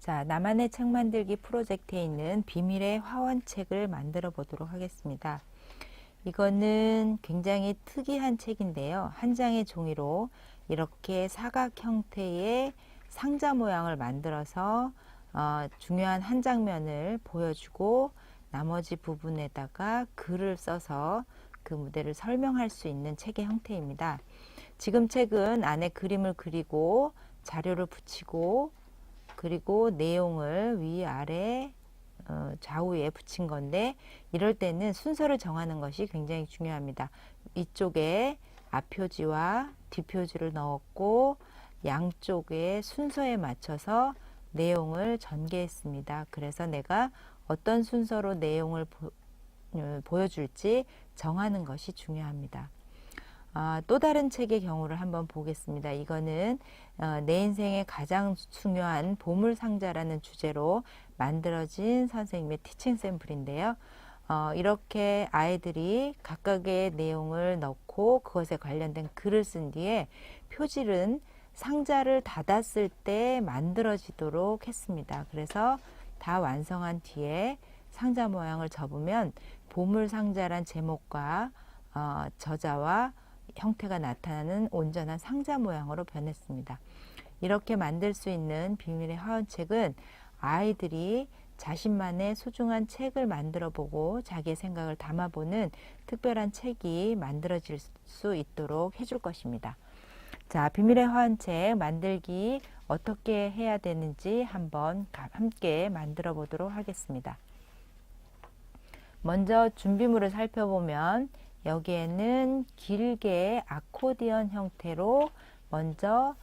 자, 나만의 책 만들기 프로젝트에 있는 비밀의 화원책을 만들어 보도록 하겠습니다. 이거는 굉장히 특이한 책인데요. 한 장의 종이로 이렇게 사각 형태의 상자 모양을 만들어서 중요한 한 장면을 보여주고 나머지 부분에다가 글을 써서 그 무대를 설명할 수 있는 책의 형태입니다. 지금 책은 안에 그림을 그리고 자료를 붙이고 그리고 내용을 위아래 좌우에 붙인 건데, 이럴 때는 순서를 정하는 것이 굉장히 중요합니다. 이쪽에 앞표지와 뒷표지를 넣었고 양쪽의 순서에 맞춰서 내용을 전개했습니다. 그래서 내가 어떤 순서로 내용을 보여줄지 정하는 것이 중요합니다. 또 다른 책의 경우를 한번 보겠습니다. 이거는 내 인생의 가장 중요한 보물상자라는 주제로 만들어진 선생님의 티칭 샘플인데요. 이렇게 아이들이 각각의 내용을 넣고 그것에 관련된 글을 쓴 뒤에 표지는 상자를 닫았을 때 만들어지도록 했습니다. 그래서 다 완성한 뒤에 상자 모양을 접으면 보물상자란 제목과 저자와 형태가 나타나는 온전한 상자 모양으로 변했습니다. 이렇게 만들 수 있는 비밀의 화원책은 아이들이 자신만의 소중한 책을 만들어 보고 자기의 생각을 담아보는 특별한 책이 만들어질 수 있도록 해줄 것입니다. 자, 비밀의 화원책 만들기 어떻게 해야 되는지 한번 함께 만들어 보도록 하겠습니다. 먼저 준비물을 살펴보면 여기에는 길게 아코디언 형태로 먼저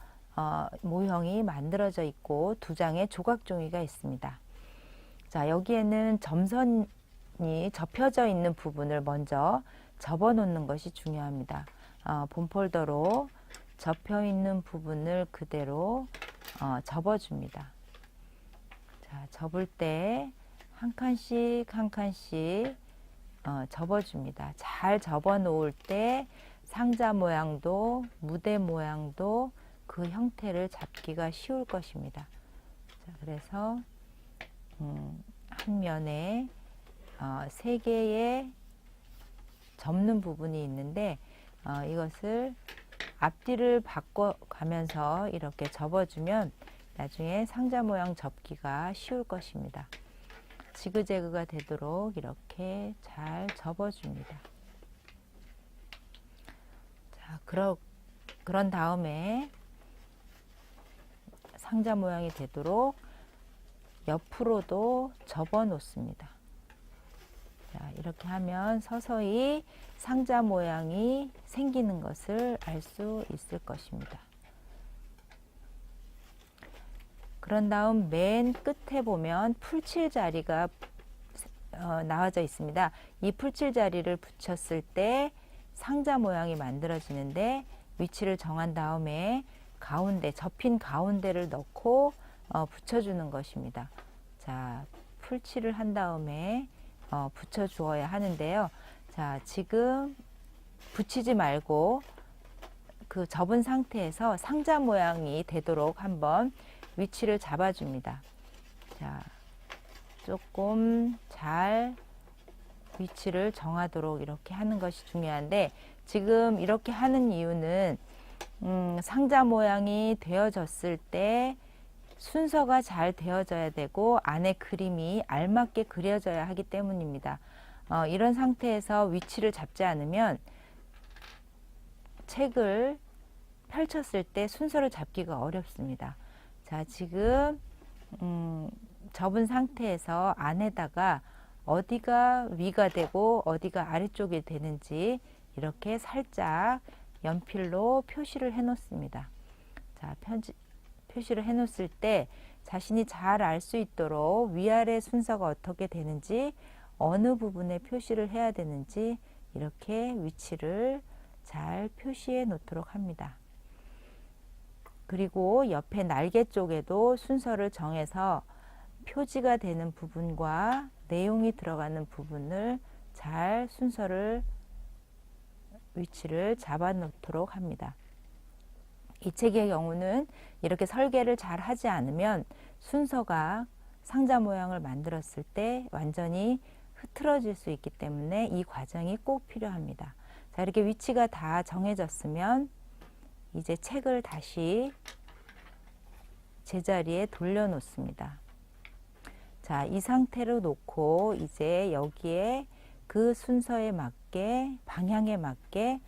모형이 만들어져 있고 두 장의 조각 종이가 있습니다. 자, 여기에는 점선이 접혀져 있는 부분을 먼저 접어 놓는 것이 중요합니다. 본 폴더로 접혀 있는 부분을 그대로 접어 줍니다. 자, 접을 때 한 칸씩 한 칸씩 접어줍니다. 잘 접어 놓을 때 상자 모양도 무대 모양도 그 형태를 잡기가 쉬울 것입니다. 자, 그래서 한 면에 3개의 접는 부분이 있는데 이것을 앞뒤를 바꿔가면서 이렇게 접어주면 나중에 상자 모양 접기가 쉬울 것입니다. 지그재그가 되도록 이렇게 잘 접어줍니다. 자, 그런 다음에 상자 모양이 되도록 옆으로도 접어 놓습니다. 자, 이렇게 하면 서서히 상자 모양이 생기는 것을 알 수 있을 것입니다. 그런 다음 맨 끝에 보면 풀칠 자리가 나와져 있습니다. 이 풀칠 자리를 붙였을 때 상자 모양이 만들어지는데 위치를 정한 다음에 가운데, 접힌 가운데를 넣고 붙여주는 것입니다. 자, 풀칠을 한 다음에 붙여주어야 하는데요. 자, 지금 붙이지 말고 그 접은 상태에서 상자 모양이 되도록 한번 위치를 잡아줍니다. 자, 조금 잘 위치를 정하도록 이렇게 하는 것이 중요한데, 지금 이렇게 하는 이유는 상자 모양이 되어졌을 때 순서가 잘 되어져야 되고 안에 그림이 알맞게 그려져야 하기 때문입니다. 이런 상태에서 위치를 잡지 않으면 책을 펼쳤을 때 순서를 잡기가 어렵습니다. 자, 지금 접은 상태에서 안에다가 어디가 위가 되고 어디가 아래쪽이 되는지 이렇게 살짝 연필로 표시를 해 놓습니다. 자, 표시를 해 놓았을 때 자신이 잘 알 수 있도록 위아래 순서가 어떻게 되는지, 어느 부분에 표시를 해야 되는지 이렇게 위치를 잘 표시해 놓도록 합니다. 그리고 옆에 날개 쪽에도 순서를 정해서 표지가 되는 부분과 내용이 들어가는 부분을 잘 순서를 위치를 잡아 놓도록 합니다. 이 책의 경우는 이렇게 설계를 잘 하지 않으면 순서가 상자 모양을 만들었을 때 완전히 흐트러질 수 있기 때문에 이 과정이 꼭 필요합니다. 자, 이렇게 위치가 다 정해졌으면 이제 책을 다시 제자리에 돌려 놓습니다. 자, 이 상태로 놓고 이제 여기에 그 순서에 맞게, 방향에 맞게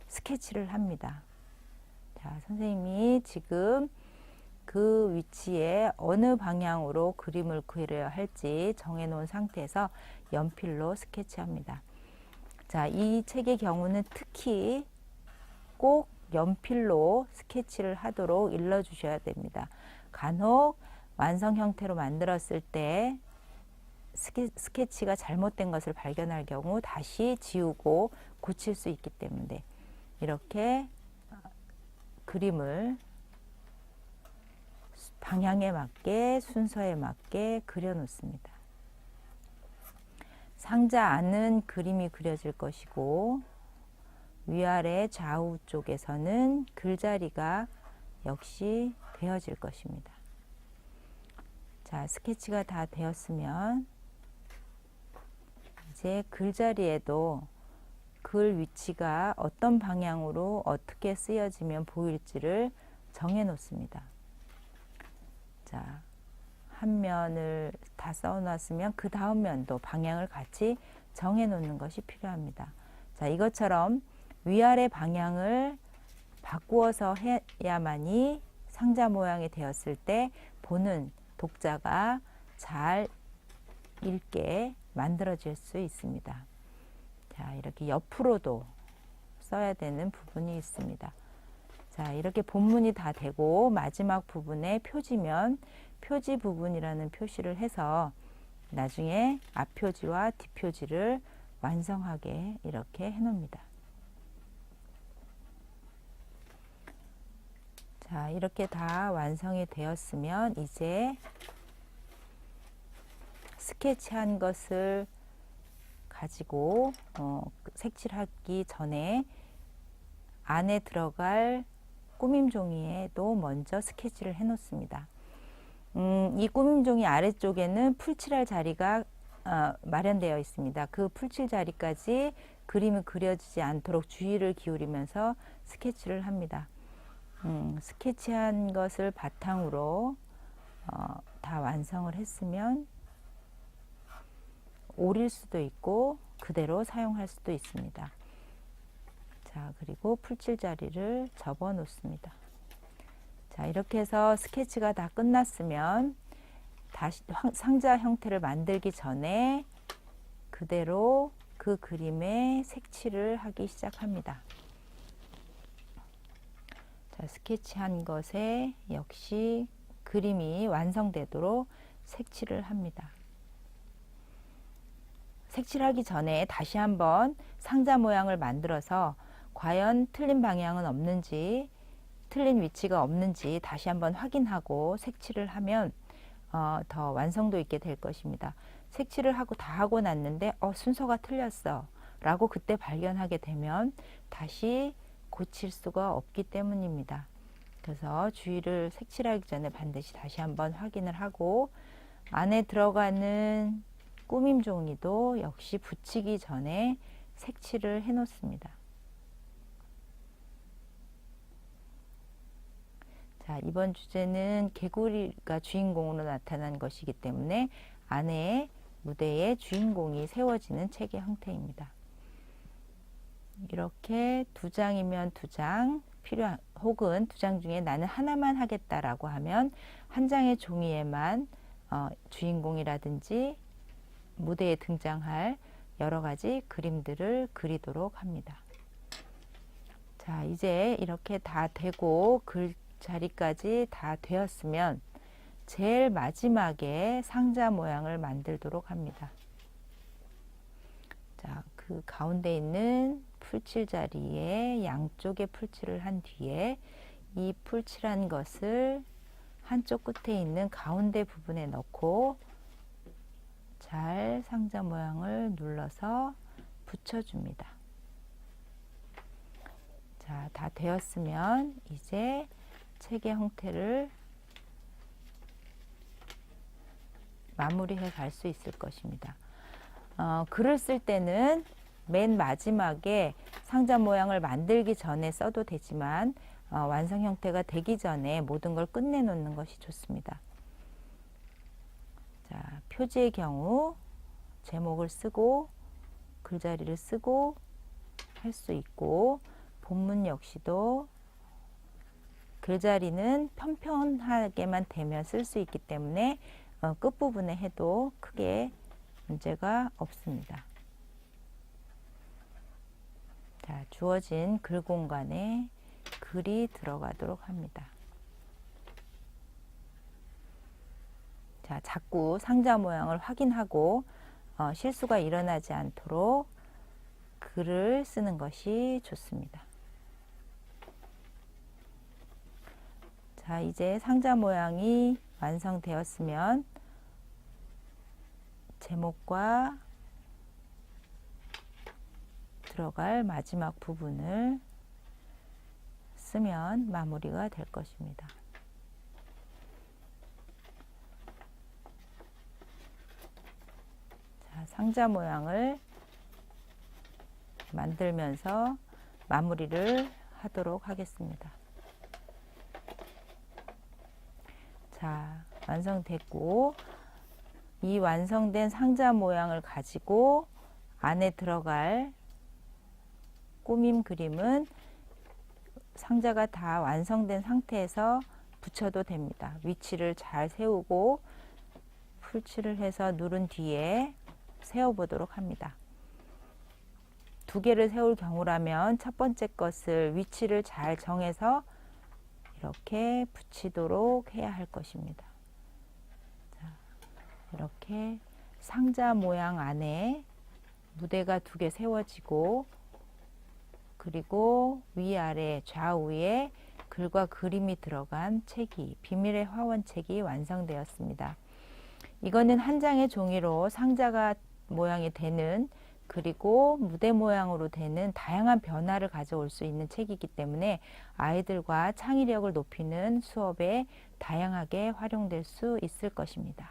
스케치를 합니다. 자, 선생님이 지금 그 위치에 어느 방향으로 그림을 그려야 할지 정해 놓은 상태에서 연필로 스케치합니다. 자, 이 책의 경우는 특히 꼭 연필로 스케치를 하도록 일러 주셔야 됩니다. 간혹 완성 형태로 만들었을 때 스케치가 잘못된 것을 발견할 경우 다시 지우고 고칠 수 있기 때문에 이렇게 그림을 방향에 맞게 순서에 맞게 그려 놓습니다. 상자 안은 그림이 그려질 것이고 위아래 좌우 쪽에서는 글자리가 역시 되어질 것입니다. 자, 스케치가 다 되었으면 이제 글자리에도 글 위치가 어떤 방향으로 어떻게 쓰여지면 보일지를 정해 놓습니다. 자, 한 면을 다 써 놨으면 그 다음 면도 방향을 같이 정해 놓는 것이 필요합니다. 자, 이것처럼 위아래 방향을 바꾸어서 해야만이 상자 모양이 되었을 때 보는 독자가 잘 읽게 만들어질 수 있습니다. 자, 이렇게 옆으로도 써야 되는 부분이 있습니다. 자, 이렇게 본문이 다 되고 마지막 부분에 표지면 표지 부분이라는 표시를 해서 나중에 앞표지와 뒷표지를 완성하게 이렇게 해 놓습니다. 자, 이렇게 다 완성이 되었으면 이제 스케치한 것을 가지고 색칠하기 전에 안에 들어갈 꾸밈 종이에도 먼저 스케치를 해 놓습니다. 이 꾸밈 종이 아래쪽에는 풀칠할 자리가 마련되어 있습니다. 그 풀칠 자리까지 그림이 그려지지 않도록 주의를 기울이면서 스케치를 합니다. 스케치한 것을 바탕으로 다 완성을 했으면 오릴 수도 있고 그대로 사용할 수도 있습니다. 자, 그리고 풀칠 자리를 접어 놓습니다. 자, 이렇게 해서 스케치가 다 끝났으면 다시 상자 형태를 만들기 전에 그대로 그 그림에 색칠을 하기 시작합니다. 자, 스케치한 것에 역시 그림이 완성되도록 색칠을 합니다. 색칠하기 전에 다시 한번 상자 모양을 만들어서 과연 틀린 방향은 없는지 틀린 위치가 없는지 다시 한번 확인하고 색칠을 하면 더 완성도 있게 될 것입니다. 색칠을 하고 다 하고 났는데 순서가 틀렸어 라고 그때 발견하게 되면 다시 고칠 수가 없기 때문입니다. 그래서 주의를 색칠하기 전에 반드시 다시 한번 확인을 하고 안에 들어가는 꾸밈 종이도 역시 붙이기 전에 색칠을 해 놓습니다. 자, 이번 주제는 개구리가 주인공으로 나타난 것이기 때문에 안에 무대에 주인공이 세워지는 책의 형태입니다. 이렇게 2장이면 2장 혹은 2장 중에 나는 하나만 하겠다라고 하면 한 장의 종이에만 주인공이라든지 무대에 등장할 여러 가지 그림들을 그리도록 합니다. 자, 이제 이렇게 다 되고 글 자리까지 다 되었으면 제일 마지막에 상자 모양을 만들도록 합니다. 자, 그 가운데 있는 풀칠 자리에 양쪽에 풀칠을 한 뒤에 이 풀칠한 것을 한쪽 끝에 있는 가운데 부분에 넣고 잘 상자 모양을 눌러서 붙여줍니다. 자, 다 되었으면 이제 책의 형태를 마무리해 갈 수 있을 것입니다. 글을 쓸 때는 맨 마지막에 상자 모양을 만들기 전에 써도 되지만 완성 형태가 되기 전에 모든 걸 끝내 놓는 것이 좋습니다. 자, 표지의 경우 제목을 쓰고 글자리를 쓰고 할 수 있고, 본문 역시도 글자리는 편편하게만 되면 쓸 수 있기 때문에 끝부분에 해도 크게 문제가 없습니다. 자, 주어진 글 공간에 글이 들어가도록 합니다. 자, 자꾸 상자 모양을 확인하고 실수가 일어나지 않도록 글을 쓰는 것이 좋습니다. 자, 이제 상자 모양이 완성되었으면 제목과 들어갈 마지막 부분을 쓰면 마무리가 될 것입니다. 자, 상자 모양을 만들면서 마무리를 하도록 하겠습니다. 자, 완성됐고, 이 완성된 상자 모양을 가지고 안에 들어갈 꾸밈 그림은 상자가 다 완성된 상태에서 붙여도 됩니다. 위치를 잘 세우고 풀칠을 해서 누른 뒤에 세워보도록 합니다. 두 개를 세울 경우라면 첫 번째 것을 위치를 잘 정해서 이렇게 붙이도록 해야 할 것입니다. 자, 이렇게 상자 모양 안에 무대가 두 개 세워지고, 그리고 위아래 좌우에 글과 그림이 들어간 책이, 비밀의 화원책이 완성되었습니다. 이거는 한 장의 종이로 상자가 모양이 되는, 그리고 무대 모양으로 되는 다양한 변화를 가져올 수 있는 책이기 때문에 아이들과 창의력을 높이는 수업에 다양하게 활용될 수 있을 것입니다.